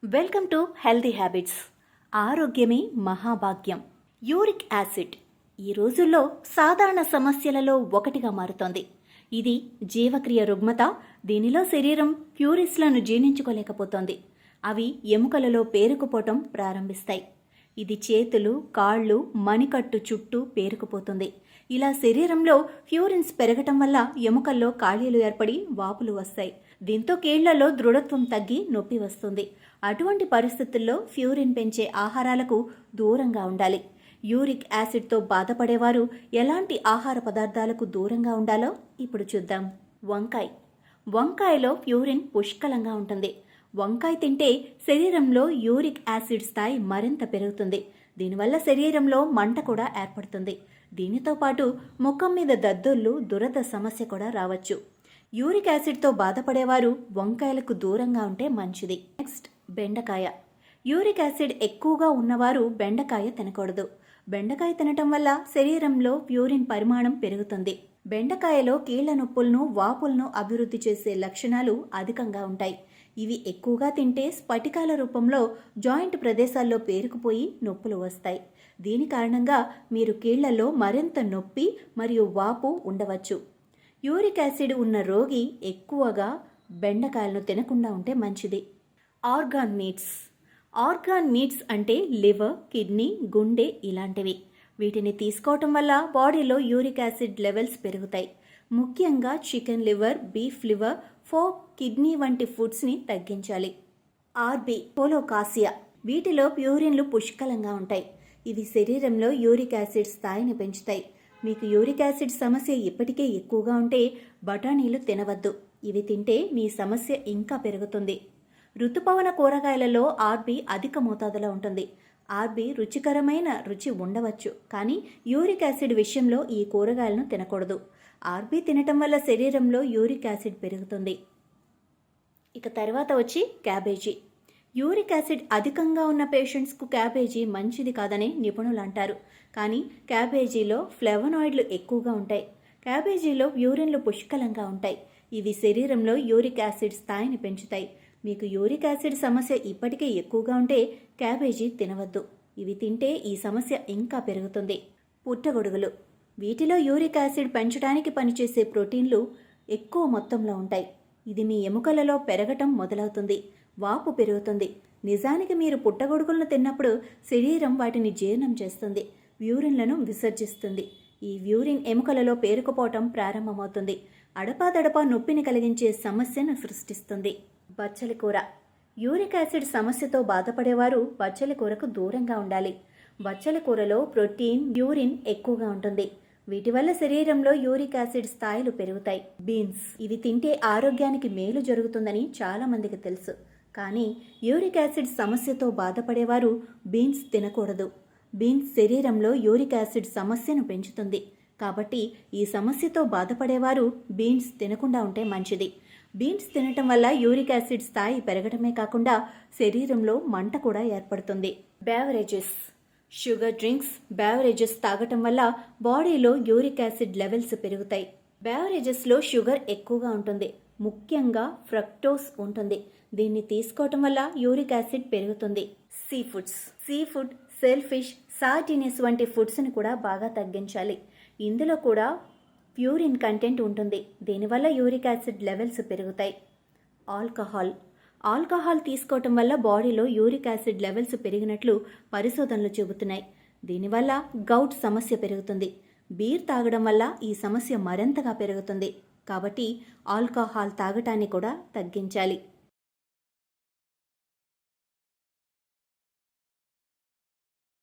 Welcome to healthy habits. ఆరోగ్యమే మహాభాగ్యం. Uric acid ఈ రోజుల్లో సాధారణ సమస్యలలో ఒకటిగా మారుతోంది. ఇది జీవక్రియ రుగ్మత. దీనిలో శరీరం ప్యూరిస్లను జీర్ణించుకోలేకపోతోంది. అవి ఎముకలలో పేరుకుపోవటం ప్రారంభిస్తాయి. ఇది చేతులు, కాళ్ళు, మణికట్టు చుట్టూ పేరుకుపోతుంది. ఇలా శరీరంలో ప్యూరిన్స్ పెరగటం వల్ల ఎముకల్లో ఖాళీలు ఏర్పడి వాపులు వస్తాయి. దీంతో కీళ్లలో దృఢత్వం తగ్గి నొప్పి వస్తుంది. అటువంటి పరిస్థితుల్లో ప్యూరిన్ పెంచే ఆహారాలకు దూరంగా ఉండాలి. యూరిక్ యాసిడ్తో బాధపడేవారు ఎలాంటి ఆహార పదార్థాలకు దూరంగా ఉండాలో ఇప్పుడు చూద్దాం. వంకాయలో ప్యూరిన్ పుష్కలంగా ఉంటుంది. వంకాయ తింటే శరీరంలో యూరిక్ యాసిడ్ స్థాయి మరింత పెరుగుతుంది. దీనివల్ల శరీరంలో మంట కూడా ఏర్పడుతుంది. దీనితో పాటు ముఖం మీద దద్దుర్లు, దురద సమస్య కూడా రావచ్చు. యూరిక్ యాసిడ్తో బాధపడేవారు వంకాయలకు దూరంగా ఉంటే మంచిది. నెక్స్ట్, బెండకాయ. యూరిక్ యాసిడ్ ఎక్కువగా ఉన్నవారు బెండకాయ తినకూడదు. బెండకాయ తినటం వల్ల శరీరంలో ప్యూరిన్ పరిమాణం పెరుగుతుంది. బెండకాయలో కీళ్ల నొప్పులను, వాపులను అభివృద్ధి చేసే లక్షణాలు అధికంగా ఉంటాయి. ఇవి ఎక్కువగా తింటే స్ఫటికాల రూపంలో జాయింట్ ప్రదేశాల్లో పేరుకుపోయి నొప్పులు వస్తాయి. దీని కారణంగా మీరు కీళ్లలో మరింత నొప్పి మరియు వాపు ఉండవచ్చు. యూరిక్ యాసిడ్ ఉన్న రోగి ఎక్కువగా బెండకాయలను తినకుండా ఉంటే మంచిది. ఆర్గాన్ మీట్స్ అంటే లివర్, కిడ్నీ, గుండె ఇలాంటివి. వీటిని తీసుకోవటం వల్ల బాడీలో యూరిక్ యాసిడ్ లెవెల్స్ పెరుగుతాయి. ముఖ్యంగా chicken liver, beef liver, folk, kidney వంటి ఫుడ్స్ని తగ్గించాలి. కోలోకాసియా. వీటిలో ప్యూరిన్లు పుష్కలంగా ఉంటాయి. ఇవి శరీరంలో యూరిక్ యాసిడ్ స్థాయిని పెంచుతాయి. మీకు యూరిక్ యాసిడ్ సమస్య ఇప్పటికే ఎక్కువగా ఉంటే బఠానీలు తినవద్దు. ఇవి తింటే మీ సమస్య ఇంకా పెరుగుతుంది. ఋతుపవన కూరగాయలలో ఆర్బీ అధిక మోతాదులో ఉంటుంది. ఆర్బీ రుచికరమైన రుచి ఉండవచ్చు, కానీ యూరిక్ యాసిడ్ విషయంలో ఈ కూరగాయలను తినకూడదు. ఆర్బీ తినటం వల్ల శరీరంలో యూరిక్ యాసిడ్ పెరుగుతుంది. ఇక తర్వాత వచ్చి క్యాబేజీ. యూరిక్ యాసిడ్ అధికంగా ఉన్న పేషెంట్స్కు క్యాబేజీ మంచిది కాదని నిపుణులు అంటారు. కానీ క్యాబేజీలో ఫ్లేవనాయిడ్లు ఎక్కువగా ఉంటాయి. క్యాబేజీలో ప్యూరిన్లు పుష్కలంగా ఉంటాయి. ఇవి శరీరంలో యూరిక్ యాసిడ్ స్థాయిని పెంచుతాయి. మీకు యూరిక్ యాసిడ్ సమస్య ఇప్పటికే ఎక్కువగా ఉంటే క్యాబేజీ తినవద్దు. ఇవి తింటే ఈ సమస్య ఇంకా పెరుగుతుంది. పుట్టగొడుగులు. వీటిలో యూరిక్ యాసిడ్ పెంచడానికి పనిచేసే ప్రోటీన్లు ఎక్కువ మొత్తంలో ఉంటాయి. ఇది మీ ఎముకలలో పెరగటం మొదలవుతుంది. వాపు పెరుగుతుంది. నిజానికి మీరు పుట్టగొడుగులను తిన్నప్పుడు శరీరం వాటిని జీర్ణం చేస్తుంది, ప్యూరిన్లను విసర్జిస్తుంది. ఈ ప్యూరిన్ ఎముకలలో పేరుకుపోవటం ప్రారంభమవుతుంది. అడపాదడపా నొప్పిని కలిగించే సమస్యను సృష్టిస్తుంది. బచ్చలి కూర. యూరిక్ యాసిడ్ సమస్యతో బాధపడేవారు బచ్చలి కూరకు దూరంగా ఉండాలి. బచ్చలి కూరలో ప్రోటీన్, ప్యూరిన్ ఎక్కువగా ఉంటుంది. వీటి వల్ల శరీరంలో యూరిక్ యాసిడ్ స్థాయిలు పెరుగుతాయి. బీన్స్. ఇవి తింటే ఆరోగ్యానికి మేలు జరుగుతుందని చాలా మందికి తెలుసు. కానీ యూరిక్ యాసిడ్ సమస్యతో బాధపడేవారు బీన్స్ తినకూడదు. బీన్స్ శరీరంలో యూరిక్ యాసిడ్ సమస్యను పెంచుతుంది. కాబట్టి ఈ సమస్యతో బాధపడేవారు బీన్స్ తినకుండా ఉంటే మంచిది. బీన్స్ తినటం వల్ల యూరిక్ యాసిడ్ స్థాయి పెరగటమే కాకుండా శరీరంలో మంట కూడా ఏర్పడుతుంది. బేవరేజెస్. షుగర్ డ్రింక్స్, బేవరేజెస్ తాగటం వల్ల బాడీలో యూరిక్ యాసిడ్ లెవెల్స్ పెరుగుతాయి. బేవరేజెస్లో షుగర్ ఎక్కువగా ఉంటుంది. ముఖ్యంగా ఫ్రక్టోస్ ఉంటుంది. దీన్ని తీసుకోవటం వల్ల యూరిక్ యాసిడ్ పెరుగుతుంది. Sea food, cell fish, sardines వంటి ఫుడ్స్ని కూడా బాగా తగ్గించాలి. ఇందులో కూడా ప్యూరిన్ కంటెంట్ ఉంటుంది. దీనివల్ల యూరిక్ యాసిడ్ లెవెల్స్ పెరుగుతాయి. ఆల్కహాల్ తీసుకోవటం వల్ల బాడీలో యూరిక్ యాసిడ్ లెవెల్స్ పెరిగినట్లు పరిశోధనలు చెబుతున్నాయి. దీనివల్ల గౌట్ సమస్య పెరుగుతుంది. బీర్ తాగడం వల్ల ఈ సమస్య మరింతగా పెరుగుతుంది. కాబట్టి ఆల్కహాల్ తాగటాన్ని కూడా తగ్గించాలి.